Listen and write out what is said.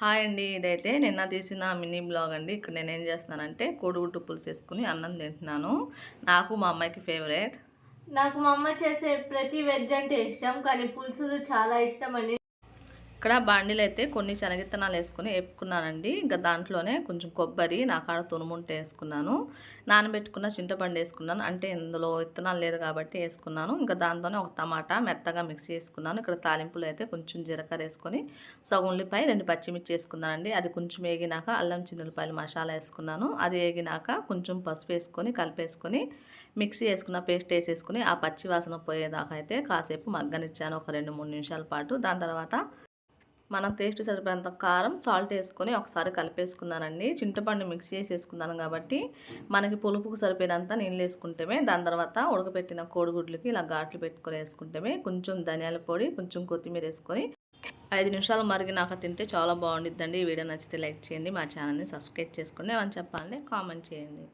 Hi అండి. ఇదైతే నిన్న తీసిన మినీ బ్లాగ్ అండి. ఇక్కడ నేనేం చేస్తున్నానంటే కోడిగుడ్డు పులుసు వేసుకుని అన్నం తింటున్నాను. నాకు మా అమ్మాయికి ఫేవరెట్. నాకు మా అమ్మ చేసే ప్రతి వెజ్ అంటే ఇష్టం, కానీ పులుసులు చాలా ఇష్టం అండి. ఇక్కడ బాండీలు అయితే కొన్ని శనగిత్తనాలు వేసుకొని వేపుకున్నానండి. ఇంకా దాంట్లోనే కొంచెం కొబ్బరి నా కాడ తురుముంటే వేసుకున్నాను. నానబెట్టుకున్న చింతపండు వేసుకున్నాను. అంటే ఇందులో విత్తనాలు లేదు కాబట్టి వేసుకున్నాను. ఇంకా దాంతోనే ఒక టమాటా మెత్తగా మిక్స్ చేసుకున్నాను. ఇక్కడ తాలింపులు అయితే కొంచెం జీలకర్ర వేసుకొని సగం ఉల్లిపాయ 2 పచ్చిమిర్చి వేసుకున్నానండి. అది కొంచెం వేగినాక అల్లం చిన్నులపాయలు మసాలా వేసుకున్నాను. అది వేగినాక కొంచెం పసుపు వేసుకొని కలిపేసుకొని మిక్సీ వేసుకున్న పేస్ట్ వేసేసుకుని ఆ పచ్చి వాసన పోయేదాకా అయితే కాసేపు మగ్గనిచ్చాను, ఒక 2-3 నిమిషాల పాటు. దాని తర్వాత మనం టేస్ట్ సరిపోయేంత కారం, సాల్ట్ వేసుకొని ఒకసారి కలిపేసుకున్నానండి. చింతపండు మిక్స్ చేసేసుకున్నాను కాబట్టి మనకి పులుపుకు సరిపోయినంత నీళ్ళు వేసుకుంటేమే, దాని తర్వాత ఉడకబెట్టిన కోడిగుడ్లకి ఇలా ఘాట్లు పెట్టుకొని వేసుకుంటేమే, కొంచెం ధనియాల పొడి, కొంచెం కొత్తిమీర వేసుకొని 5 నిమిషాలు మరిగినాక తింటే చాలా బాగుండిద్దండి. ఈ వీడియో నచ్చితే లైక్ చేయండి, మా ఛానల్ని సబ్స్క్రైబ్ చేసుకోండి. ఏమని చెప్పాలంటే కామెంట్ చేయండి.